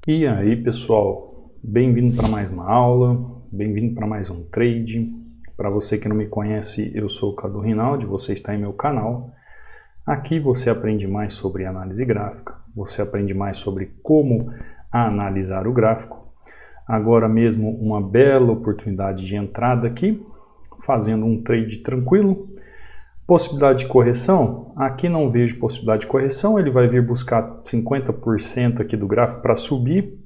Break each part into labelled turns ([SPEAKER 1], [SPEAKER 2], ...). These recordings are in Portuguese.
[SPEAKER 1] E aí pessoal, bem-vindo para mais uma aula, bem-vindo para mais um trade. Para você que não me conhece, eu sou o Cadu Rinaldi, você está em meu canal. Aqui você aprende mais sobre análise gráfica, você aprende mais sobre como analisar o gráfico. Agora mesmo uma bela oportunidade de entrada aqui, fazendo um trade tranquilo. Possibilidade de correção, aqui não vejo possibilidade de correção, ele vai vir buscar 50% aqui do gráfico para subir,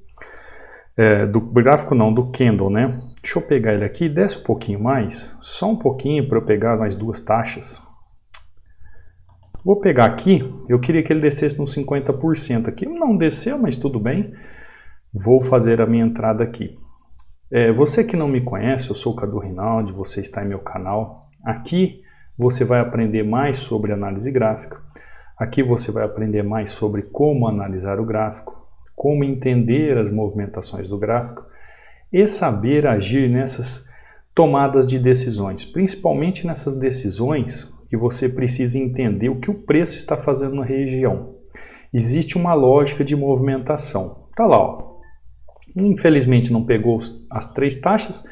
[SPEAKER 1] do gráfico não, do candle, né? Deixa eu pegar ele aqui, desce um pouquinho mais, só um pouquinho para eu pegar mais duas taxas. Vou pegar aqui, eu queria que ele descesse nos 50% aqui, não desceu, mas tudo bem. Vou fazer a minha entrada aqui. Você que não me conhece, eu sou o Cadu Rinaldi, você está em meu canal. Aqui você vai aprender mais sobre análise gráfica. Aqui você vai aprender mais sobre como analisar o gráfico, como entender as movimentações do gráfico e saber agir nessas tomadas de decisões, principalmente nessas decisões que você precisa entender o que o preço está fazendo na região. Existe uma lógica de movimentação. Tá lá, ó. Infelizmente não pegou as três taxas,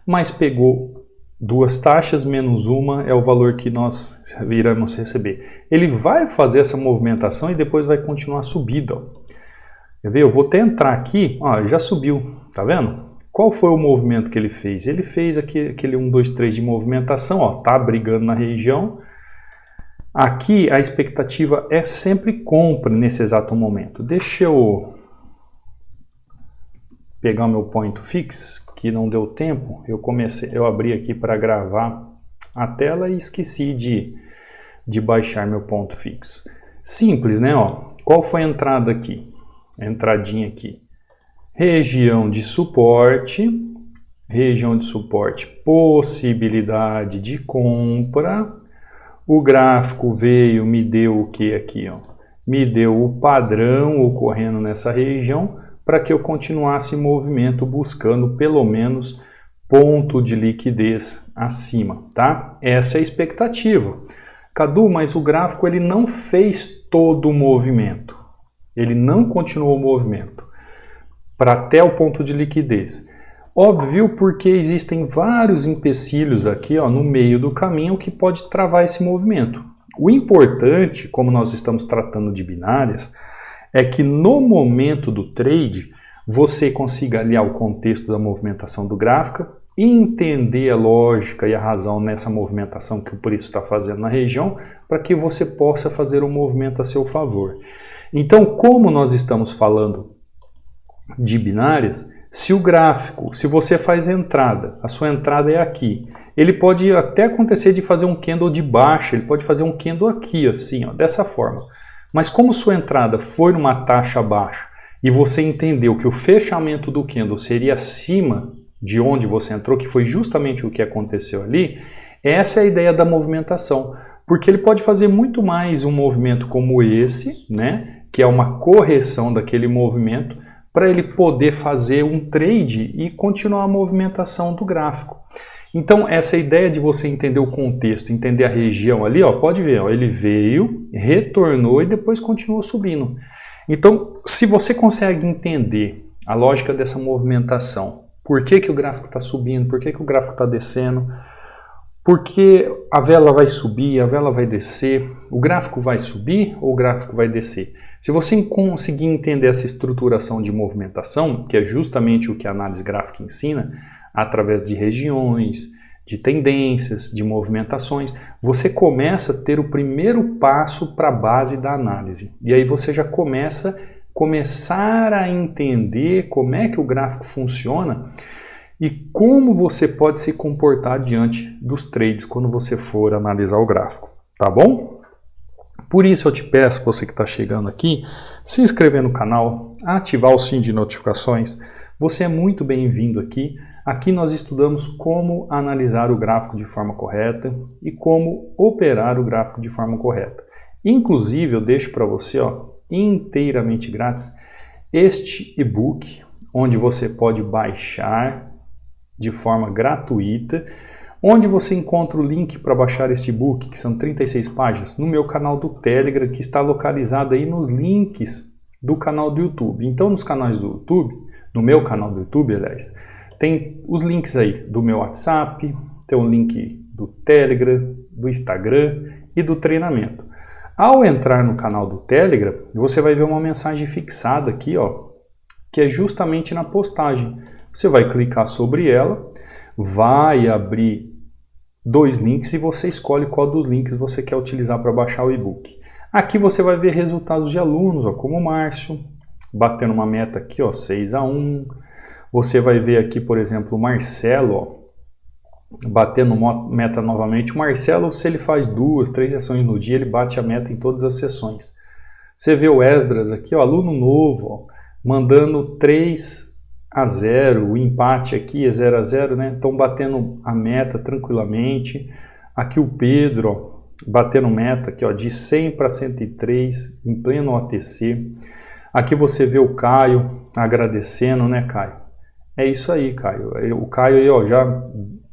[SPEAKER 1] mas pegou duas taxas menos uma é o valor que nós iremos receber. Ele vai fazer essa movimentação e depois vai continuar subindo. Ó. Quer ver? Eu vou até entrar aqui, ó, já subiu, tá vendo? Qual foi o movimento que ele fez? Ele fez aquele 1, 2, 3 de movimentação, ó, tá brigando na região. Aqui a expectativa é sempre compra nesse exato momento. Deixa eu pegar o meu point fix, que não deu tempo, eu abri aqui para gravar a tela e esqueci de baixar meu ponto fixo. Simples, né? Ó, qual foi a entrada aqui? A entradinha aqui. Região de suporte, possibilidade de compra. O gráfico veio, me deu o que aqui? Ó? Me deu o padrão ocorrendo nessa região, para que eu continuasse em movimento buscando pelo menos ponto de liquidez acima, tá? Essa é a expectativa. Cadu, mas o gráfico ele não fez todo o movimento. Ele não continuou o movimento para até o ponto de liquidez. Óbvio, porque existem vários empecilhos aqui, ó, no meio do caminho que pode travar esse movimento. O importante, como nós estamos tratando de binárias, é que no momento do trade você consiga aliar o contexto da movimentação do gráfico, entender a lógica e a razão nessa movimentação que o preço está fazendo na região, para que você possa fazer um movimento a seu favor. Então, como nós estamos falando de binárias, se o gráfico, se você faz entrada, a sua entrada é aqui, ele pode até acontecer de fazer um candle de baixa, ele pode fazer um candle aqui, assim, ó, dessa forma. Mas como sua entrada foi numa taxa baixa e você entendeu que o fechamento do candle seria acima de onde você entrou, que foi justamente o que aconteceu ali, essa é a ideia da movimentação. Porque ele pode fazer muito mais um movimento como esse, né, que é uma correção daquele movimento, para ele poder fazer um trade e continuar a movimentação do gráfico. Então, essa ideia de você entender o contexto, entender a região ali, ó, pode ver, ó, ele veio, retornou e depois continuou subindo. Então, se você consegue entender a lógica dessa movimentação, por que o gráfico está subindo, por que o gráfico está descendo, por que a vela vai subir, a vela vai descer, o gráfico vai subir ou o gráfico vai descer? Se você conseguir entender essa estruturação de movimentação, que é justamente o que a análise gráfica ensina, através de regiões, de tendências, de movimentações, você começa a ter o primeiro passo para a base da análise. E aí você já começar a entender como é que o gráfico funciona e como você pode se comportar diante dos trades quando você for analisar o gráfico, tá bom? Por isso eu te peço, você que está chegando aqui, se inscrever no canal, ativar o sininho de notificações. Você é muito bem-vindo aqui. Aqui nós estudamos como analisar o gráfico de forma correta e como operar o gráfico de forma correta. Inclusive, eu deixo para você, ó, inteiramente grátis este e-book, onde você pode baixar de forma gratuita, onde você encontra o link para baixar este e-book, que são 36 páginas, no meu canal do Telegram, que está localizado aí nos links do canal do YouTube. Então, nos canais do YouTube, no meu canal do YouTube, aliás, tem os links aí do meu WhatsApp, tem o link do Telegram, do Instagram e do treinamento. Ao entrar no canal do Telegram, você vai ver uma mensagem fixada aqui, ó, que é justamente na postagem. Você vai clicar sobre ela, vai abrir 2 links e você escolhe qual dos links você quer utilizar para baixar o e-book. Aqui você vai ver resultados de alunos, ó, como o Márcio, batendo uma meta aqui, ó, 6-1. Você vai ver aqui, por exemplo, o Marcelo, ó, batendo meta novamente. O Marcelo, se ele faz 2, 3 sessões no dia, ele bate a meta em todas as sessões. Você vê o Esdras aqui, ó, aluno novo, ó, mandando 3-0, o empate aqui é 0-0, né? Estão batendo a meta tranquilamente. Aqui o Pedro, ó, batendo meta aqui, ó, de 100 para 103, em pleno OTC. Aqui você vê o Caio agradecendo, né, Caio? É isso aí, Caio. O Caio aí, ó, já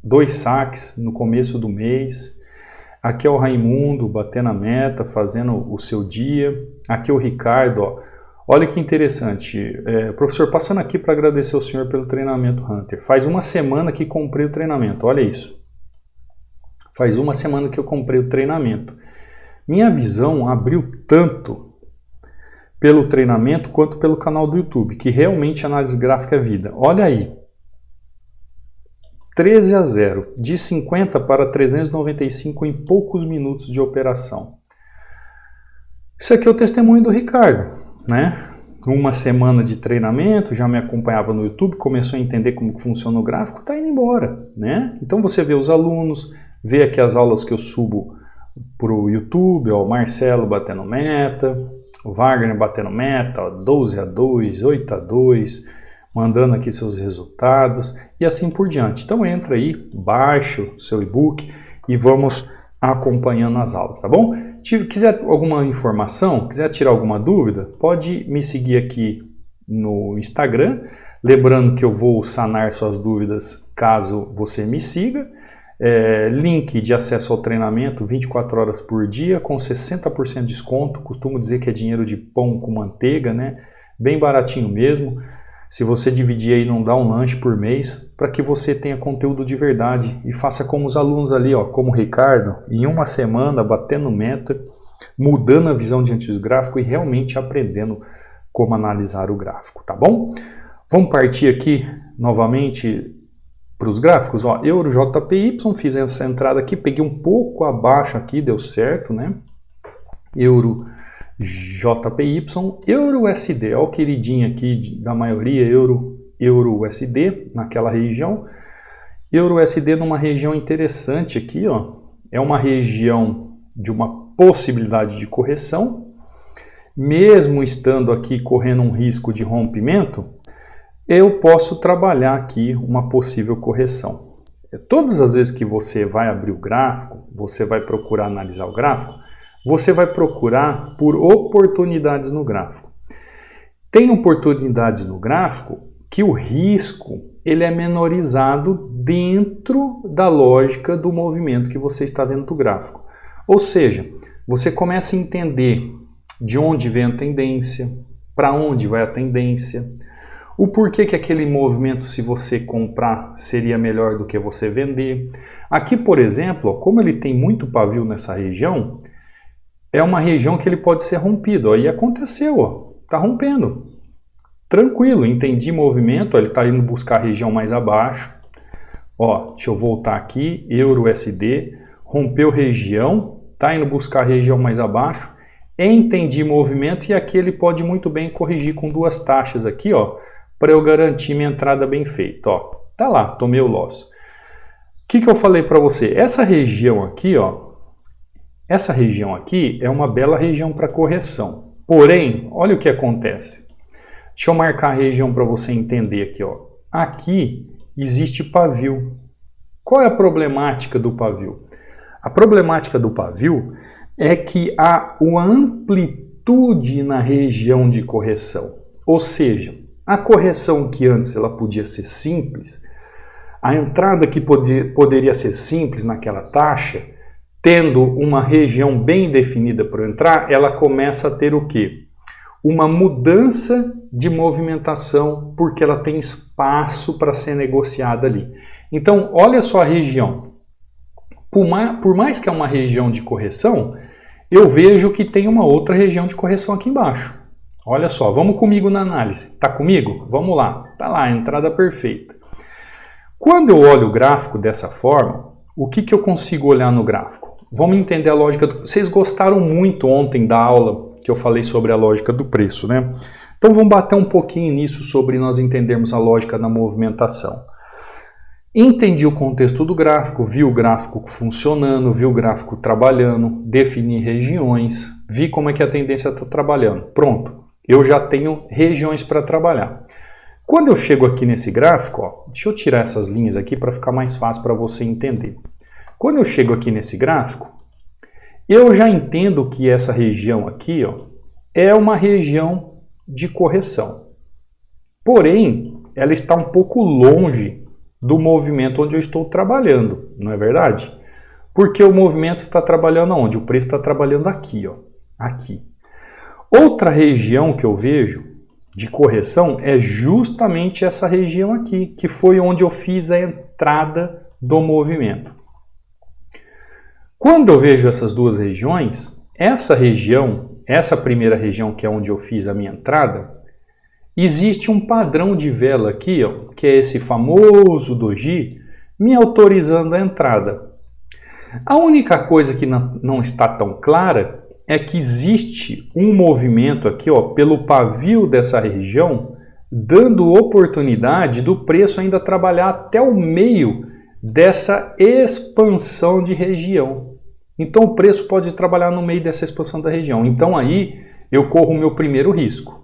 [SPEAKER 1] 2 saques no começo do mês. Aqui é o Raimundo batendo a meta, fazendo o seu dia. Aqui é o Ricardo, ó. Olha que interessante. Professor, passando aqui para agradecer ao senhor pelo treinamento Hunter. Faz uma semana que comprei o treinamento, olha isso. Faz uma semana que eu comprei o treinamento. Minha visão abriu tanto pelo treinamento quanto pelo canal do YouTube, que realmente análise gráfica é vida. Olha aí. 13-0, de 50 para 395 em poucos minutos de operação. Isso aqui é o testemunho do Ricardo, né? Uma semana de treinamento, já me acompanhava no YouTube, começou a entender como funciona o gráfico, está indo embora, né? Então você vê os alunos, vê aqui as aulas que eu subo para o YouTube, ó, o Marcelo batendo meta, o Wagner batendo meta, ó, 12-2, 8-2, mandando aqui seus resultados e assim por diante. Então entra aí, baixa o seu e-book e vamos acompanhando as aulas, tá bom? Quiser alguma informação, quiser tirar alguma dúvida, pode me seguir aqui no Instagram, lembrando que eu vou sanar suas dúvidas caso você me siga. Link de acesso ao treinamento 24 horas por dia com 60% de desconto, costumo dizer que é dinheiro de pão com manteiga, né? Bem baratinho mesmo. Se você dividir aí, não dá um lanche por mês, para que você tenha conteúdo de verdade e faça como os alunos ali, ó, como o Ricardo, em uma semana batendo meta, mudando a visão diante do gráfico e realmente aprendendo como analisar o gráfico, tá bom? Vamos partir aqui novamente para os gráficos, ó, Euro JPY, fiz essa entrada aqui, peguei um pouco abaixo aqui, deu certo, né? Euro JPY, Euro USD, ó, o queridinho aqui da maioria, Euro USD, naquela região. Euro USD numa região interessante aqui, ó, é uma região de uma possibilidade de correção, mesmo estando aqui correndo um risco de rompimento, eu posso trabalhar aqui uma possível correção. Todas as vezes que você vai abrir o gráfico, você vai procurar analisar o gráfico, você vai procurar por oportunidades no gráfico. Tem oportunidades no gráfico que o risco ele é menorizado dentro da lógica do movimento que você está vendo do gráfico. Ou seja, você começa a entender de onde vem a tendência, para onde vai a tendência, o porquê que aquele movimento, se você comprar, seria melhor do que você vender. Aqui, por exemplo, ó, como ele tem muito pavio nessa região, é uma região que ele pode ser rompido. Ó, e aconteceu, ó, tá rompendo. Tranquilo, entendi movimento, ó, ele está indo buscar a região mais abaixo. Ó, deixa eu voltar aqui, Euro USD, rompeu região, está indo buscar a região mais abaixo. Entendi movimento e aqui ele pode muito bem corrigir com 2 taxas aqui, ó, para eu garantir minha entrada bem feita, ó. Tá lá, tomei o loss. O que eu falei para você? Essa região aqui, ó, essa região aqui é uma bela região para correção. Porém, olha o que acontece. Deixa eu marcar a região para você entender aqui, ó. Aqui existe pavio. Qual é a problemática do pavio? A problemática do pavio é que há uma amplitude na região de correção. Ou seja, a correção que antes ela podia ser simples, a entrada que poderia ser simples naquela taxa, tendo uma região bem definida para entrar, ela começa a ter o quê? uma mudança de movimentação porque ela tem espaço para ser negociada ali. Então, olha só a região. Por mais que é uma região de correção, eu vejo que tem uma outra região de correção aqui embaixo. Olha só, vamos comigo na análise. Tá comigo? Vamos lá. Tá lá, a entrada perfeita. Quando eu olho o gráfico dessa forma, o que eu consigo olhar no gráfico? Vamos entender a lógica do... Vocês gostaram muito ontem da aula que eu falei sobre a lógica do preço, né? Então vamos bater um pouquinho nisso sobre nós entendermos a lógica da movimentação. Entendi o contexto do gráfico, vi o gráfico funcionando, vi o gráfico trabalhando, defini regiões, vi como é que a tendência está trabalhando. Pronto, eu já tenho regiões para trabalhar. Quando eu chego aqui nesse gráfico, ó, deixa eu tirar essas linhas aqui para ficar mais fácil para você entender. Quando eu chego aqui nesse gráfico, eu já entendo que essa região aqui, ó, é uma região de correção. Porém, ela está um pouco longe do movimento onde eu estou trabalhando, não é verdade? Porque o movimento está trabalhando aonde? O preço está trabalhando aqui, ó, aqui. Outra região que eu vejo de correção é justamente essa região aqui, que foi onde eu fiz a entrada do movimento. Quando eu vejo essas duas regiões, essa região, essa primeira região que é onde eu fiz a minha entrada, existe um padrão de vela aqui, ó, que é esse famoso doji, me autorizando a entrada. A única coisa que não está tão clara é que existe um movimento aqui, ó, pelo pavio dessa região, dando oportunidade do preço ainda trabalhar até o meio dessa expansão de região. Então o preço pode trabalhar no meio dessa expansão da região. Então aí eu corro o meu primeiro risco.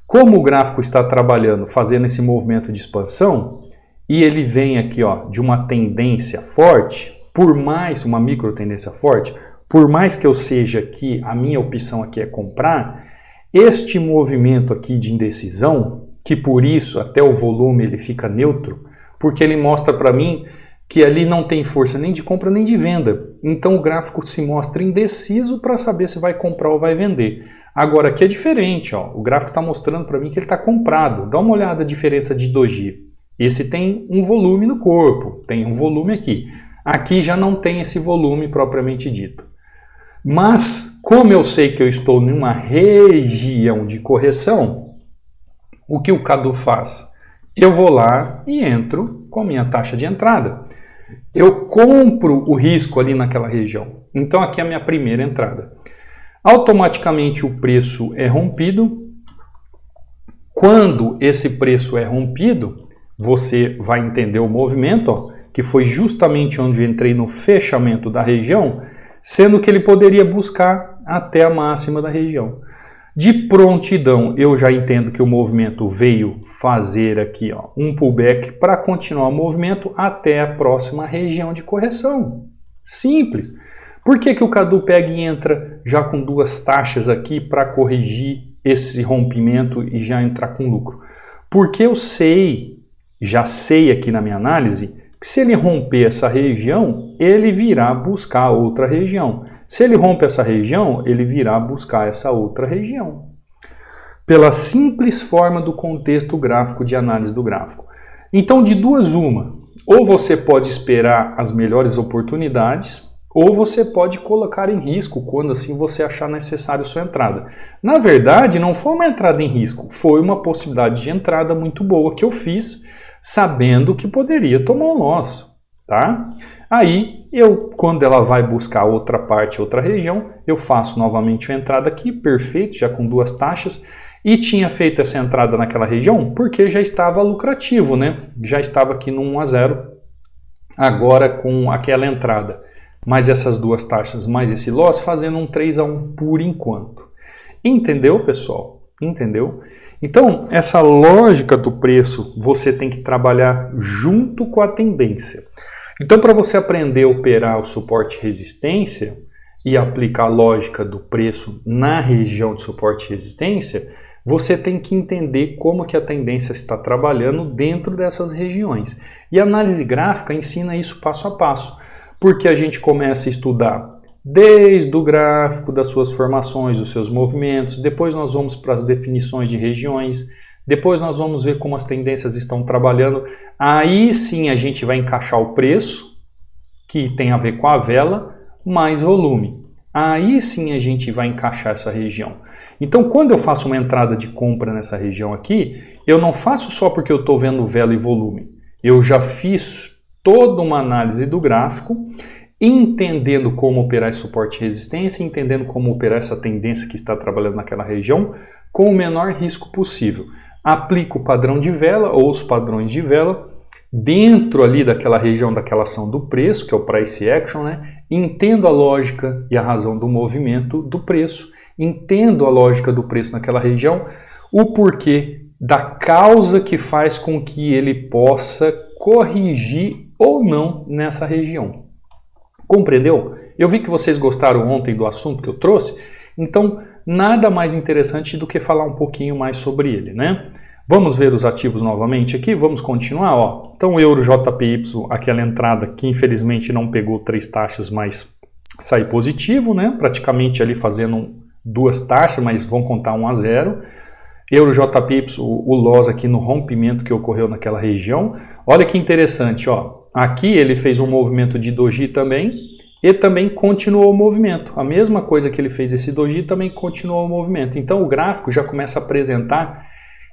[SPEAKER 1] Como o gráfico está trabalhando, fazendo esse movimento de expansão, e ele vem aqui, ó, de uma tendência forte, por mais uma micro tendência forte, por mais que eu seja aqui, a minha opção aqui é comprar, este movimento aqui de indecisão, que por isso até o volume ele fica neutro, porque ele mostra para mim que ali não tem força nem de compra nem de venda. Então o gráfico se mostra indeciso para saber se vai comprar ou vai vender. Agora aqui é diferente, ó. O gráfico está mostrando para mim que ele está comprado. Dá uma olhada a diferença de doji. Esse tem um volume no corpo, tem um volume aqui. Aqui já não tem esse volume propriamente dito. Mas, como eu sei que eu estou numa região de correção, o que o Cadu faz? Eu vou lá e entro com a minha taxa de entrada. Eu compro o risco ali naquela região. Então aqui é a minha primeira entrada. Automaticamente o preço é rompido. Quando esse preço é rompido, você vai entender o movimento, ó, que foi justamente onde eu entrei no fechamento da região, sendo que ele poderia buscar até a máxima da região. De prontidão, eu já entendo que o movimento veio fazer aqui, ó, um pullback para continuar o movimento até a próxima região de correção. Simples. Por que o Cadu pega e entra já com duas taxas aqui para corrigir esse rompimento e já entrar com lucro? Porque eu sei, já sei aqui na minha análise, que se ele romper essa região, ele virá buscar outra região. Se ele rompe essa região, ele virá buscar essa outra região. Pela simples forma do contexto gráfico de análise do gráfico. Então, de duas uma, ou você pode esperar as melhores oportunidades, ou você pode colocar em risco quando assim você achar necessário sua entrada. Na verdade, não foi uma entrada em risco, foi uma possibilidade de entrada muito boa que eu fiz, sabendo que poderia tomar um loss, tá? Aí, quando ela vai buscar outra parte, outra região, eu faço novamente a entrada aqui, perfeito, já com duas taxas, e tinha feito essa entrada naquela região porque já estava lucrativo, né? Já estava aqui no 1 a 0, agora com aquela entrada, mais essas duas taxas, mais esse loss, fazendo um 3 a 1 por enquanto. Entendeu, pessoal? Entendeu? Então, essa lógica do preço você tem que trabalhar junto com a tendência. Então, para você aprender a operar o suporte e resistência e aplicar a lógica do preço na região de suporte e resistência, você tem que entender como que a tendência está trabalhando dentro dessas regiões. E a análise gráfica ensina isso passo a passo, porque a gente começa a estudar desde o gráfico das suas formações, dos seus movimentos, depois nós vamos para as definições de regiões, depois nós vamos ver como as tendências estão trabalhando, aí sim a gente vai encaixar o preço, que tem a ver com a vela, mais volume. Aí sim a gente vai encaixar essa região. Então quando eu faço uma entrada de compra nessa região aqui, eu não faço só porque eu estou vendo vela e volume. Eu já fiz toda uma análise do gráfico, entendendo como operar esse suporte e resistência, entendendo como operar essa tendência que está trabalhando naquela região com o menor risco possível. Aplico o padrão de vela ou os padrões de vela dentro ali daquela região daquela ação do preço, que é o price action, né? Entendo a lógica e a razão do movimento do preço, entendo a lógica do preço naquela região, o porquê da causa que faz com que ele possa corrigir ou não nessa região. Compreendeu? Eu vi que vocês gostaram ontem do assunto que eu trouxe, então nada mais interessante do que falar um pouquinho mais sobre ele, né? Vamos ver os ativos novamente aqui, vamos continuar, ó. Então Euro JPY, aquela entrada que infelizmente não pegou 3 taxas, mas sai positivo, né? Praticamente ali fazendo 2 taxas, mas vão contar 1 a 0. Euro JPY, o loss aqui no rompimento que ocorreu naquela região. Olha que interessante, ó. Aqui ele fez um movimento de doji também e também continuou o movimento. A mesma coisa que ele fez esse doji também continuou o movimento. Então o gráfico já começa a apresentar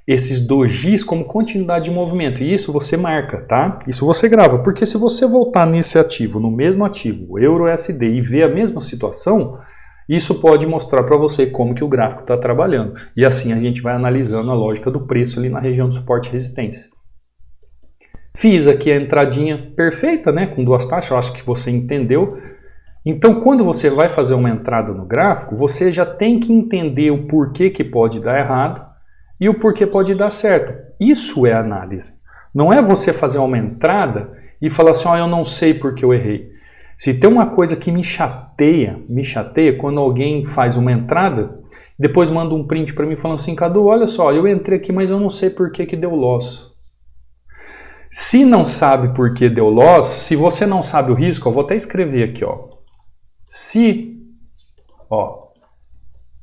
[SPEAKER 1] esses dojis como continuidade de movimento. E isso você marca, tá? Isso você grava, porque se você voltar nesse ativo, no mesmo ativo, Euro-USD, e ver a mesma situação, isso pode mostrar para você como que o gráfico está trabalhando. E assim a gente vai analisando a lógica do preço ali na região do suporte e resistência. Fiz aqui a entradinha perfeita, né? Com 2 taxas, eu acho que você entendeu. Então, quando você vai fazer uma entrada no gráfico, você já tem que entender o porquê que pode dar errado e o porquê pode dar certo. Isso é análise. Não é você fazer uma entrada e falar assim, ó, eu não sei porque eu errei. Se tem uma coisa que me chateia quando alguém faz uma entrada, depois manda um print para mim falando assim, Cadu, olha só, eu entrei aqui, mas eu não sei por que deu loss. Se não sabe por que deu loss, se você não sabe o risco, eu vou até escrever aqui, ó.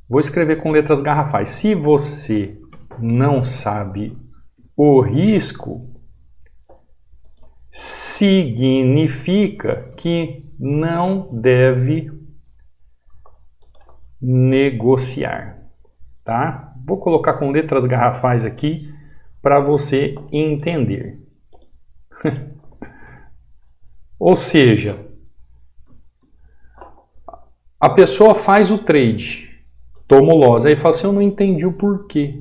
[SPEAKER 1] Vou escrever com letras garrafais. Se você não sabe o risco, significa que não deve negociar, tá? Vou colocar com letras garrafais aqui para você entender. Ou seja, a pessoa faz o trade, toma o loss, aí fala assim, eu não entendi o porquê.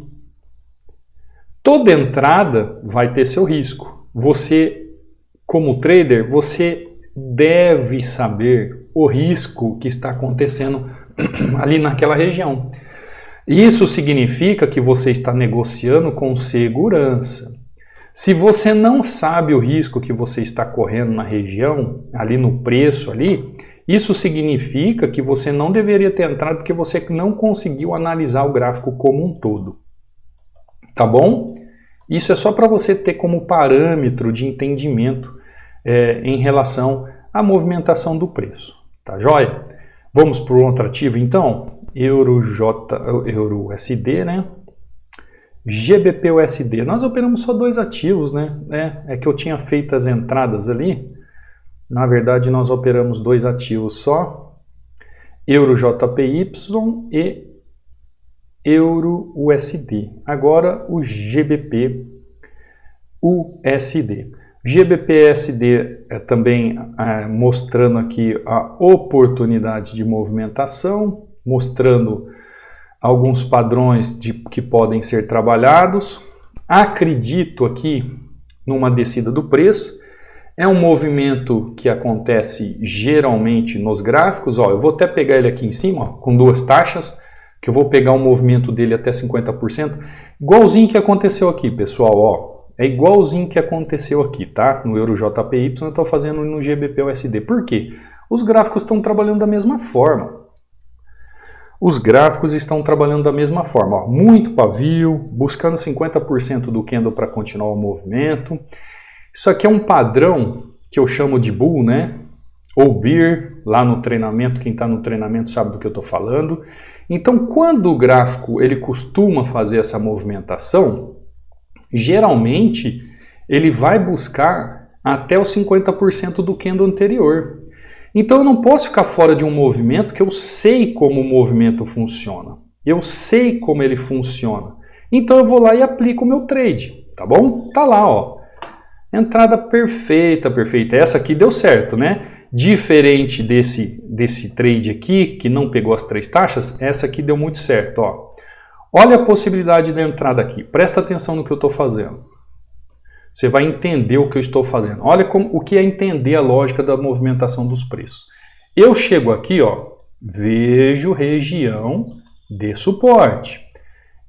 [SPEAKER 1] Toda entrada vai ter seu risco. Você, como trader, você deve saber o risco que está acontecendo ali naquela região. Isso significa que você está negociando com segurança. Se você não sabe o risco que você está correndo na região, ali no preço ali, isso significa que você não deveria ter entrado porque você não conseguiu analisar o gráfico como um todo. Tá bom? Isso é só para você ter como parâmetro de entendimento em relação à movimentação do preço. Tá joia? Vamos para o outro ativo então? Euro-USD, né? GBP-USD. Nós operamos só 2 ativos, né? É que eu tinha feito as entradas ali. Na verdade, nós operamos 2 ativos só. Euro-JPY e Euro-USD. Agora o GBP-USD. GBP-USD também mostrando aqui a oportunidade de movimentação, mostrando alguns padrões que podem ser trabalhados. Acredito aqui numa descida do preço. É um movimento que acontece geralmente nos gráficos. Ó, eu vou até pegar ele aqui em cima, ó, com 2 taxas, que eu vou pegar o movimento dele até 50%. Igualzinho que aconteceu aqui, pessoal. Ó, é igualzinho que aconteceu aqui, tá? No Euro-JPY eu estou fazendo no GBP-USD. Por quê? Os gráficos estão trabalhando da mesma forma. Os gráficos estão trabalhando da mesma forma. Ó, muito pavio, buscando 50% do candle para continuar o movimento. Isso aqui é um padrão que eu chamo de bull, né? ou Beer, lá no treinamento, quem está no treinamento sabe do que eu estou falando. Então, quando o gráfico ele costuma fazer essa movimentação, geralmente ele vai buscar até os 50% do candle anterior. Então eu não posso ficar fora de um movimento que eu sei como o movimento funciona. Eu sei como ele funciona. Então eu vou lá e aplico o meu trade, tá bom? Tá lá, ó. Entrada perfeita, perfeita. Essa aqui deu certo, né? Diferente desse trade aqui, que não pegou as 3 taxas, essa aqui deu muito certo, ó. Olha a possibilidade da entrada aqui. Presta atenção no que eu estou fazendo. Você vai entender o que eu estou fazendo. Olha o que é entender a lógica da movimentação dos preços. Eu chego aqui, ó, vejo região de suporte.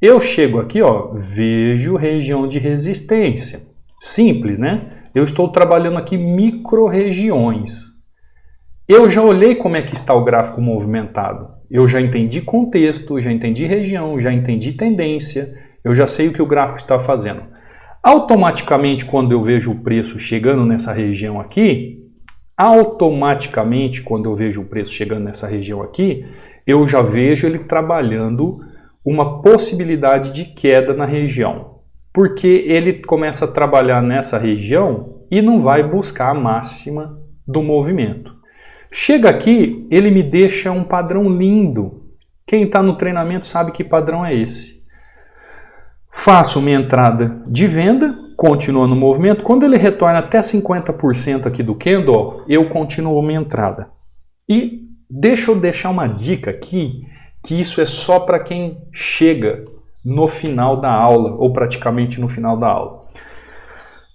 [SPEAKER 1] Eu chego aqui, ó, vejo região de resistência. Simples, né? Eu estou trabalhando aqui micro-regiões. Eu já olhei como é que está o gráfico movimentado. Eu já entendi contexto, já entendi região, já entendi tendência. Eu já sei o que o gráfico está fazendo. Automaticamente, quando eu vejo o preço chegando nessa região aqui, eu já vejo ele trabalhando uma possibilidade de queda na região. Porque ele começa a trabalhar nessa região e não vai buscar a máxima do movimento. Chega aqui, ele me deixa um padrão lindo. Quem está no treinamento sabe que padrão é esse. Faço minha entrada de venda, continuo no movimento. Quando ele retorna até 50% aqui do candle, eu continuo minha entrada. E deixa eu deixar uma dica aqui, que isso é só para quem chega no final da aula, ou praticamente no final da aula.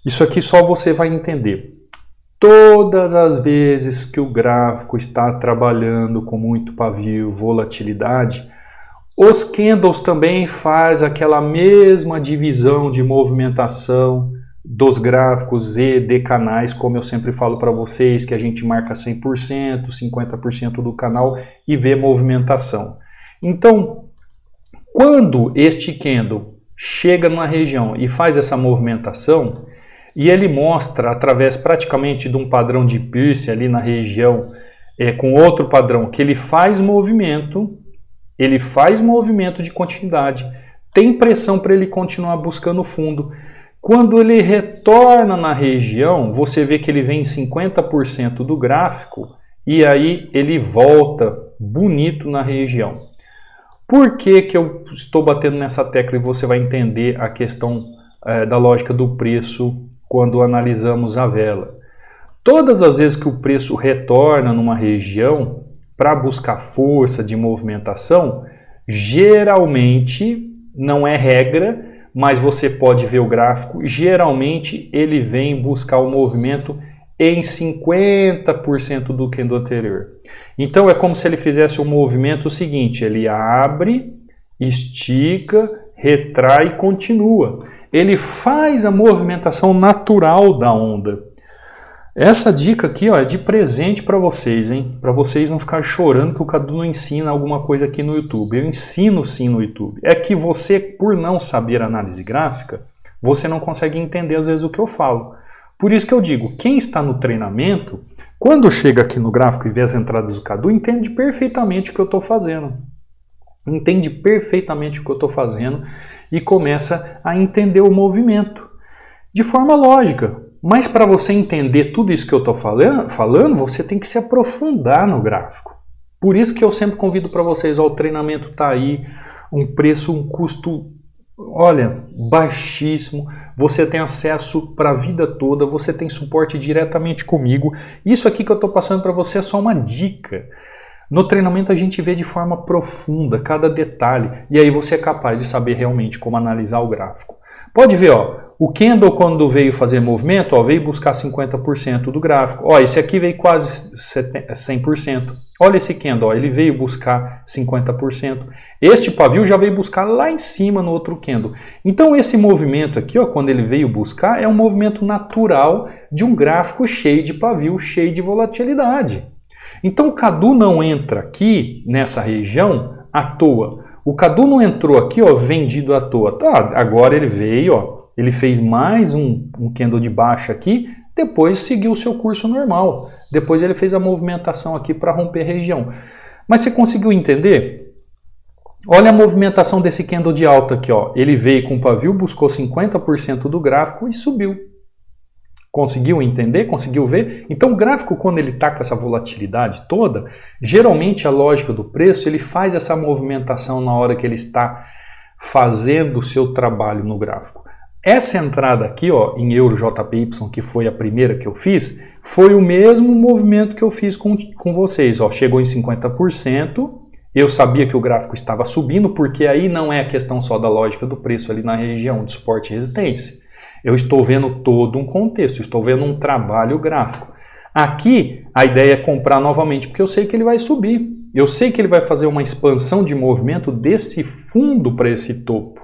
[SPEAKER 1] Isso aqui só você vai entender. Todas as vezes que o gráfico está trabalhando com muito pavio, volatilidade, os candles também fazem aquela mesma divisão de movimentação dos gráficos e de canais, como eu sempre falo para vocês, que a gente marca 100%, 50% do canal e vê movimentação. Então, quando este candle chega numa região e faz essa movimentação, e ele mostra, através praticamente de um padrão de Pearce ali na região, com outro padrão, que ele faz movimento de continuidade. Tem pressão para ele continuar buscando fundo. Quando ele retorna na região, você vê que ele vem em 50% do gráfico e aí ele volta bonito na região. Por que que eu estou batendo nessa tecla e você vai entender a questão da lógica do preço quando analisamos a vela? Todas as vezes que o preço retorna numa região para buscar força de movimentação, geralmente, não é regra, mas você pode ver o gráfico, geralmente ele vem buscar o movimento em 50% do candle anterior. Então é como se ele fizesse um movimento seguinte, ele abre, estica, retrai e continua. Ele faz a movimentação natural da onda. Essa dica aqui, ó, é de presente para vocês, hein? Para vocês não ficarem chorando que o Cadu não ensina alguma coisa aqui no YouTube. Eu ensino sim no YouTube. É que você, por não saber análise gráfica, você não consegue entender às vezes o que eu falo. Por isso que eu digo, quem está no treinamento, quando chega aqui no gráfico e vê as entradas do Cadu, entende perfeitamente o que eu estou fazendo. Entende perfeitamente o que eu estou fazendo e começa a entender o movimento de forma lógica. Mas para você entender tudo isso que eu estou falando, você tem que se aprofundar no gráfico. Por isso que eu sempre convido para vocês, ó, o treinamento está aí, um preço, um custo, olha, baixíssimo. Você tem acesso para a vida toda, você tem suporte diretamente comigo. Isso aqui que eu estou passando para você é só uma dica. No treinamento a gente vê de forma profunda cada detalhe e aí você é capaz de saber realmente como analisar o gráfico. Pode ver, ó, o candle quando veio fazer movimento, ó, veio buscar 50% do gráfico. Ó, esse aqui veio quase 100%. Olha esse candle, ó, ele veio buscar 50%. Este pavio já veio buscar lá em cima no outro candle. Então esse movimento aqui, ó, quando ele veio buscar, é um movimento natural de um gráfico cheio de pavio, cheio de volatilidade. Então o Cadu não entra aqui nessa região à toa. O Cadu não entrou aqui, ó, vendido à toa. Tá, agora ele veio, ó, ele fez mais um candle de baixa aqui, depois seguiu o seu curso normal. Depois ele fez a movimentação aqui para romper a região. Mas você conseguiu entender? Olha a movimentação desse candle de alta aqui, ó. Ele veio com o pavio, buscou 50% do gráfico e subiu. Conseguiu entender? Conseguiu ver? Então o gráfico, quando ele está com essa volatilidade toda, geralmente a lógica do preço, ele faz essa movimentação na hora que ele está fazendo o seu trabalho no gráfico. Essa entrada aqui, ó, em EuroJPY, que foi a primeira que eu fiz, foi o mesmo movimento que eu fiz com vocês. Ó. Chegou em 50%, eu sabia que o gráfico estava subindo, porque aí não é a questão só da lógica do preço ali na região de suporte e resistência. Eu estou vendo todo um contexto, estou vendo um trabalho gráfico. Aqui, a ideia é comprar novamente, porque eu sei que ele vai subir. Eu sei que ele vai fazer uma expansão de movimento desse fundo para esse topo.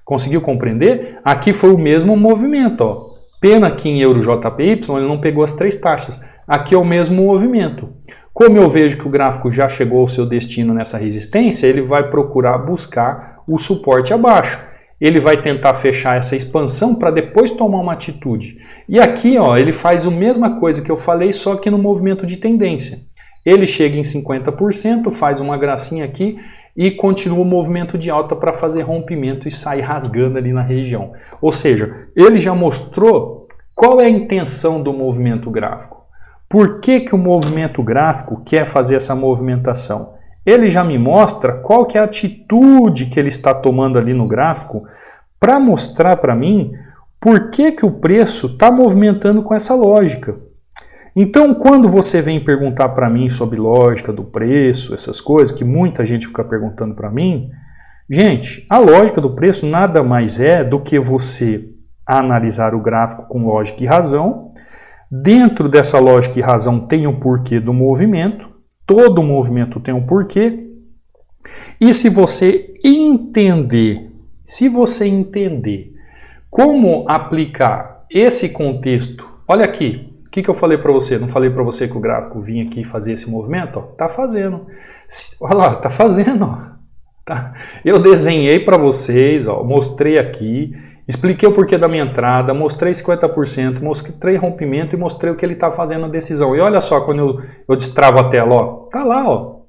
[SPEAKER 1] Conseguiu compreender? Aqui foi o mesmo movimento. Ó. Pena que em EuroJPY ele não pegou as 3 taxas. Aqui é o mesmo movimento. Como eu vejo que o gráfico já chegou ao seu destino nessa resistência, ele vai procurar buscar o suporte abaixo. Ele vai tentar fechar essa expansão para depois tomar uma atitude. E aqui, ó, ele faz a mesma coisa que eu falei, só que no movimento de tendência. Ele chega em 50%, faz uma gracinha aqui e continua o movimento de alta para fazer rompimento e sair rasgando ali na região. Ou seja, ele já mostrou qual é a intenção do movimento gráfico. Por que o movimento gráfico quer fazer essa movimentação? Ele já me mostra qual que é a atitude que ele está tomando ali no gráfico para mostrar para mim por que o preço está movimentando com essa lógica. Então, quando você vem perguntar para mim sobre lógica do preço, essas coisas que muita gente fica perguntando para mim, gente, a lógica do preço nada mais é do que você analisar o gráfico com lógica e razão. Dentro dessa lógica e razão tem o porquê do movimento. Todo movimento tem um porquê. E se você entender como aplicar esse contexto, olha aqui, o que eu falei para você? Não falei para você que o gráfico vinha aqui fazer esse movimento? Ó, tá fazendo. Olha lá, tá fazendo. Ó. Tá. Eu desenhei para vocês, ó, mostrei aqui, expliquei o porquê da minha entrada, mostrei 50%, mostrei rompimento e mostrei o que ele está fazendo na decisão. E olha só, quando eu destravo a tela, ó, tá lá, ó.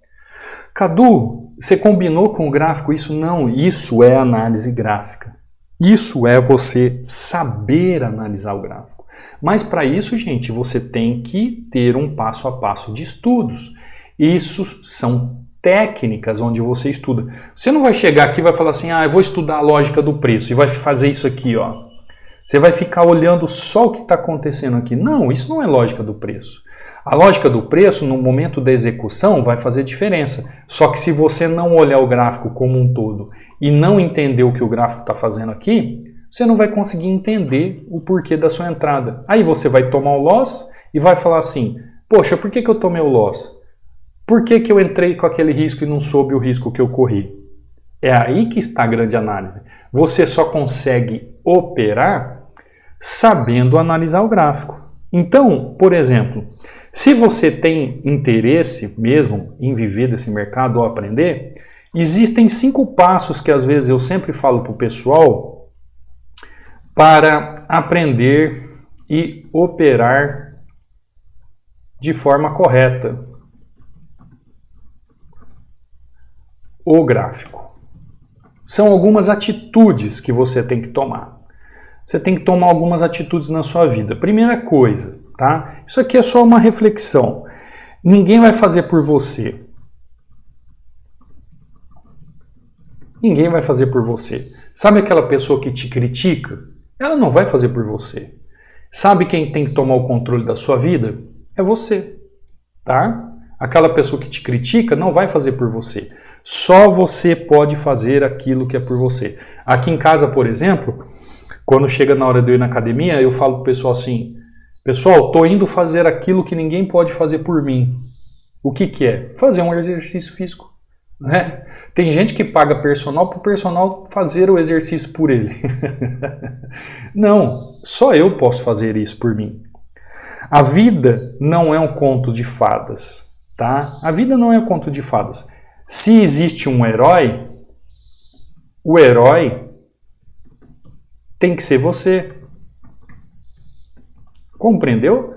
[SPEAKER 1] Cadu, você combinou com o gráfico isso? Não, isso é análise gráfica. Isso é você saber analisar o gráfico. Mas para isso, gente, você tem que ter um passo a passo de estudos. Isso são técnicas onde você estuda. Você não vai chegar aqui e vai falar assim, eu vou estudar a lógica do preço e vai fazer isso aqui, ó. Você vai ficar olhando só o que está acontecendo aqui. Não, isso não é lógica do preço. A lógica do preço, no momento da execução, vai fazer diferença. Só que se você não olhar o gráfico como um todo e não entender o que o gráfico está fazendo aqui, você não vai conseguir entender o porquê da sua entrada. Aí você vai tomar o loss e vai falar assim, poxa, por que eu tomei o loss? Por que eu entrei com aquele risco e não soube o risco que eu corri? É aí que está a grande análise. Você só consegue operar sabendo analisar o gráfico. Então, por exemplo, se você tem interesse mesmo em viver desse mercado ou aprender, existem 5 passos que às vezes eu sempre falo para o pessoal para aprender e operar de forma correta o gráfico. São algumas atitudes que você tem que tomar. Você tem que tomar algumas atitudes na sua vida. Primeira coisa, tá? Isso aqui é só uma reflexão. Ninguém vai fazer por você. Ninguém vai fazer por você. Sabe aquela pessoa que te critica? Ela não vai fazer por você. Sabe quem tem que tomar o controle da sua vida? É você, tá? Aquela pessoa que te critica não vai fazer por você. Só você pode fazer aquilo que é por você. Aqui em casa, por exemplo, quando chega na hora de eu ir na academia, eu falo pro pessoal assim, pessoal, tô indo fazer aquilo que ninguém pode fazer por mim. O que que é? Fazer um exercício físico. Né? Tem gente que paga personal para o personal fazer o exercício por ele. Não, só eu posso fazer isso por mim. A vida não é um conto de fadas, tá? A vida não é um conto de fadas. Se existe um herói, o herói tem que ser você. Compreendeu?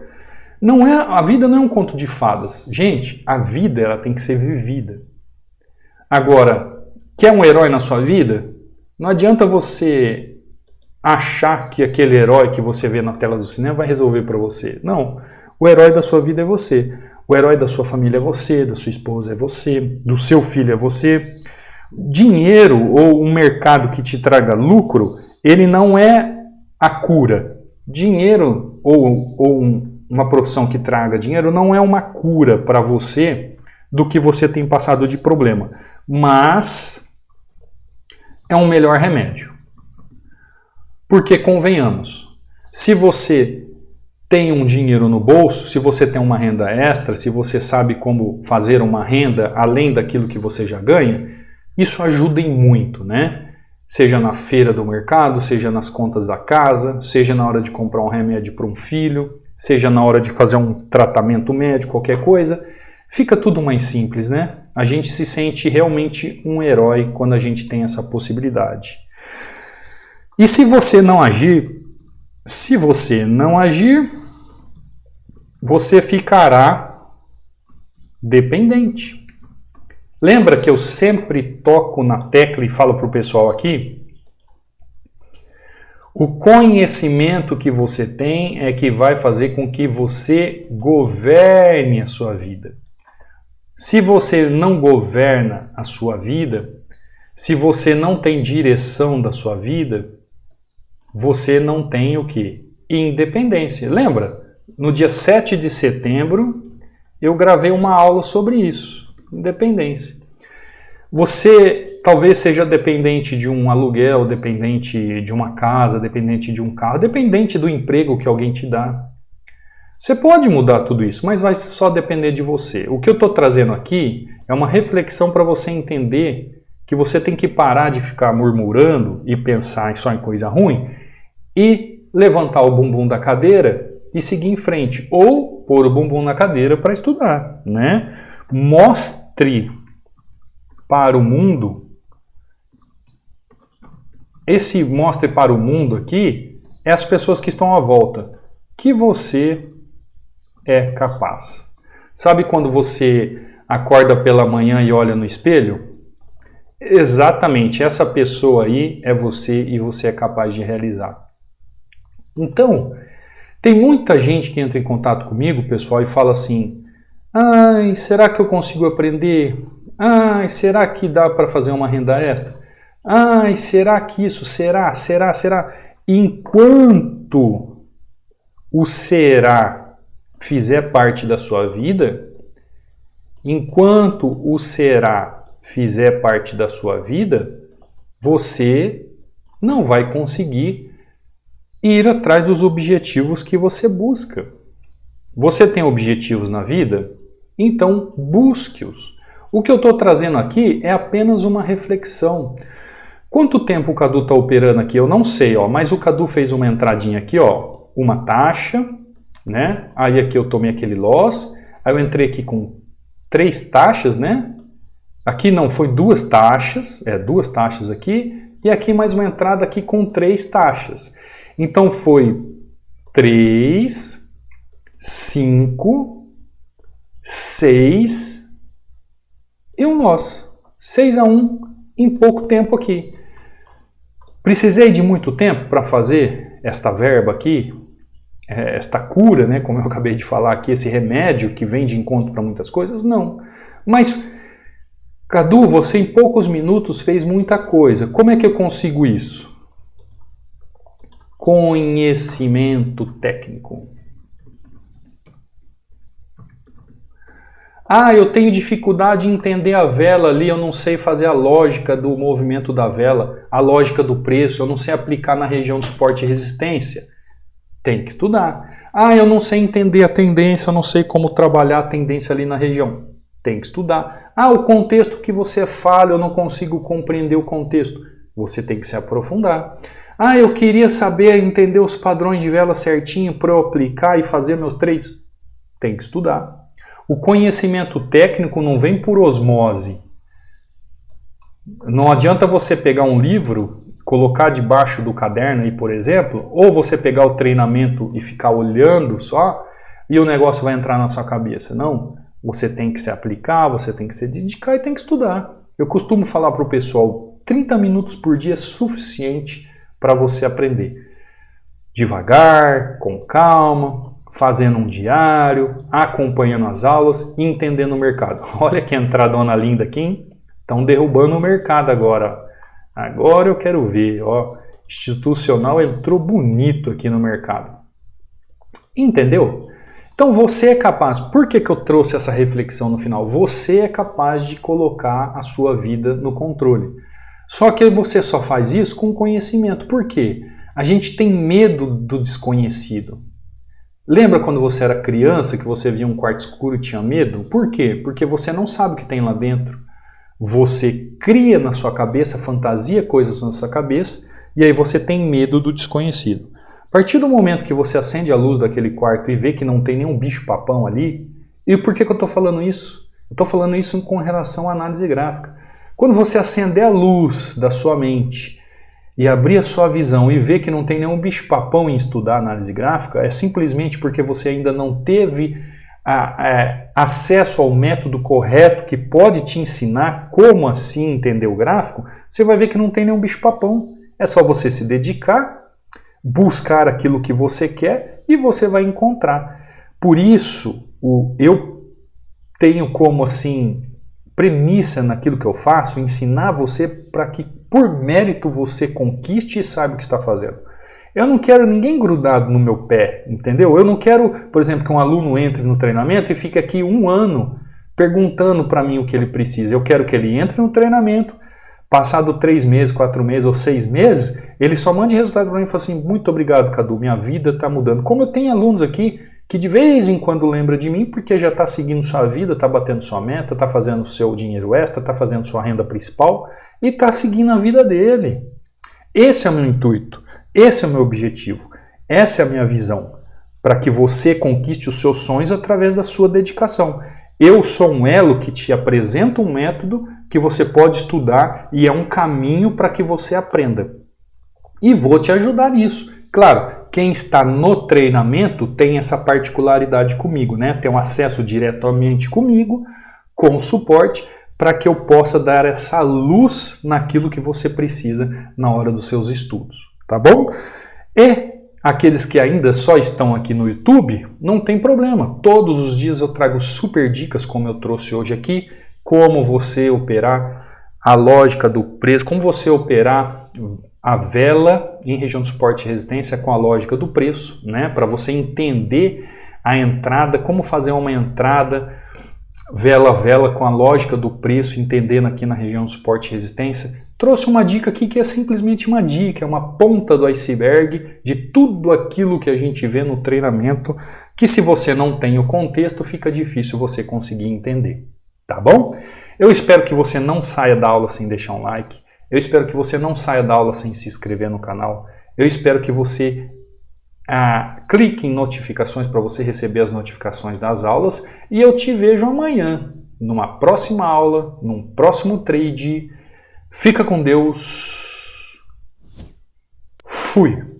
[SPEAKER 1] Não é, a vida não é um conto de fadas. Gente, a vida ela tem que ser vivida. Agora, quer um herói na sua vida? Não adianta você achar que aquele herói que você vê na tela do cinema vai resolver para você. Não. O herói da sua vida é você. O herói da sua família é você, da sua esposa é você, do seu filho é você. Dinheiro ou um mercado que te traga lucro, ele não é a cura. Dinheiro ou uma profissão que traga dinheiro não é uma cura para você do que você tem passado de problema, mas é um melhor remédio. Porque convenhamos, se você tem um dinheiro no bolso, se você tem uma renda extra, se você sabe como fazer uma renda além daquilo que você já ganha, isso ajuda em muito, né? Seja na feira do mercado, seja nas contas da casa, seja na hora de comprar um remédio para um filho, seja na hora de fazer um tratamento médico, qualquer coisa. Fica tudo mais simples, né? A gente se sente realmente um herói quando a gente tem essa possibilidade. E se você não agir, você ficará dependente. Lembra que eu sempre toco na tecla e falo para o pessoal aqui? O conhecimento que você tem é que vai fazer com que você governe a sua vida. Se você não governa a sua vida, se você não tem direção da sua vida, você não tem o quê? Independência. Lembra? No dia 7 de setembro, eu gravei uma aula sobre isso. Independência. Você talvez seja dependente de um aluguel, dependente de uma casa, dependente de um carro, dependente do emprego que alguém te dá. Você pode mudar tudo isso, mas vai só depender de você. O que eu estou trazendo aqui é uma reflexão para você entender que você tem que parar de ficar murmurando e pensar só em coisa ruim e levantar o bumbum da cadeira e seguir em frente. Ou pôr o bumbum na cadeira para estudar, né? Mostre para o mundo, esse mostre para o mundo aqui é as pessoas que estão à volta, que você é capaz. Sabe quando você acorda pela manhã e olha no espelho? Exatamente, essa pessoa aí é você e você é capaz de realizar. Então, tem muita gente que entra em contato comigo, pessoal, e fala assim: ai, será que eu consigo aprender? Ai, será que dá para fazer uma renda extra? Ai, será que isso? Será? Enquanto o será fizer parte da sua vida, você não vai conseguir ir atrás dos objetivos que você busca. Você tem objetivos na vida? Então busque-os. O que eu estou trazendo aqui é apenas uma reflexão. Quanto tempo o Cadu está operando aqui? Eu não sei, mas o Cadu fez uma entradinha aqui, uma taxa, né? Aí aqui eu tomei aquele loss, aí eu entrei aqui com 3 taxas, né? Aqui não, foi 2 taxas, 2 taxas aqui, e aqui mais uma entrada aqui com 3 taxas. Então foi 3, 5, 6 e um loss. 6-1 em pouco tempo aqui. Precisei de muito tempo para fazer esta verba aqui, esta cura, né, como eu acabei de falar aqui, esse remédio que vem de encontro para muitas coisas? Não. Mas, Cadu, você em poucos minutos fez muita coisa. Como é que eu consigo isso? Conhecimento técnico. Eu tenho dificuldade em entender a vela ali, eu não sei fazer a lógica do movimento da vela, a lógica do preço, eu não sei aplicar na região de suporte e resistência. Tem que estudar. Eu não sei entender a tendência, eu não sei como trabalhar a tendência ali na região. Tem que estudar. O contexto que você fala, eu não consigo compreender o contexto. Você tem que se aprofundar. Eu queria saber, entender os padrões de vela certinho para eu aplicar e fazer meus trades. Tem que estudar. O conhecimento técnico não vem por osmose. Não adianta você pegar um livro colocar debaixo do caderno aí, por exemplo, ou você pegar o treinamento e ficar olhando só e o negócio vai entrar na sua cabeça. Não, você tem que se aplicar, você tem que se dedicar e tem que estudar. Eu costumo falar para o pessoal, 30 minutos por dia é suficiente para você aprender. Devagar, com calma, fazendo um diário, acompanhando as aulas e entendendo o mercado. Olha que entradona linda aqui, hein? Estão derrubando o mercado agora. Agora eu quero ver. Ó, institucional entrou bonito aqui no mercado. Entendeu? Então você é capaz. Por que eu trouxe essa reflexão no final? Você é capaz de colocar a sua vida no controle. Só que você só faz isso com conhecimento. Por quê? A gente tem medo do desconhecido. Lembra quando você era criança que você via um quarto escuro e tinha medo? Por quê? Porque você não sabe o que tem lá dentro. Você cria na sua cabeça, fantasia coisas na sua cabeça e aí você tem medo do desconhecido. A partir do momento que você acende a luz daquele quarto e vê que não tem nenhum bicho-papão ali, e por que eu estou falando isso? Eu estou falando isso com relação à análise gráfica. Quando você acender a luz da sua mente e abrir a sua visão e ver que não tem nenhum bicho-papão em estudar análise gráfica, é simplesmente porque você ainda não teve acesso ao método correto que pode te ensinar como assim entender o gráfico. Você vai ver que não tem nenhum bicho-papão. É só você se dedicar, buscar aquilo que você quer e você vai encontrar. Por isso, eu tenho como assim premissa naquilo que eu faço, ensinar você para que por mérito você conquiste e saiba o que está fazendo. Eu não quero ninguém grudado no meu pé, entendeu? Eu não quero, por exemplo, que um aluno entre no treinamento e fique aqui 1 ano perguntando para mim o que ele precisa. Eu quero que ele entre no treinamento, passado 3 meses, 4 meses ou 6 meses, ele só mande resultado para mim e fala assim, muito obrigado, Cadu, minha vida está mudando. Como eu tenho alunos aqui que de vez em quando lembra de mim porque já está seguindo sua vida, está batendo sua meta, está fazendo seu dinheiro extra, está fazendo sua renda principal e está seguindo a vida dele. Esse é o meu intuito, esse é o meu objetivo, essa é a minha visão, para que você conquiste os seus sonhos através da sua dedicação. Eu sou um elo que te apresenta um método que você pode estudar e é um caminho para que você aprenda. E vou te ajudar nisso. Claro, quem está no treinamento tem essa particularidade comigo, né? Tem um acesso diretamente comigo, com suporte, para que eu possa dar essa luz naquilo que você precisa na hora dos seus estudos, tá bom? E aqueles que ainda só estão aqui no YouTube, não tem problema. Todos os dias eu trago super dicas, como eu trouxe hoje aqui, como você operar a lógica do preço, como você operar a vela em região de suporte e resistência com a lógica do preço, né? Para você entender a entrada, como fazer uma entrada vela a vela com a lógica do preço, entendendo aqui na região de suporte e resistência. Trouxe uma dica aqui que é simplesmente uma dica, é uma ponta do iceberg de tudo aquilo que a gente vê no treinamento, que se você não tem o contexto, fica difícil você conseguir entender, tá bom? Eu espero que você não saia da aula sem deixar um like, eu espero que você não saia da aula sem se inscrever no canal, eu espero que você clique em notificações para você receber as notificações das aulas e eu te vejo amanhã, numa próxima aula, num próximo trade. Fica com Deus. Fui!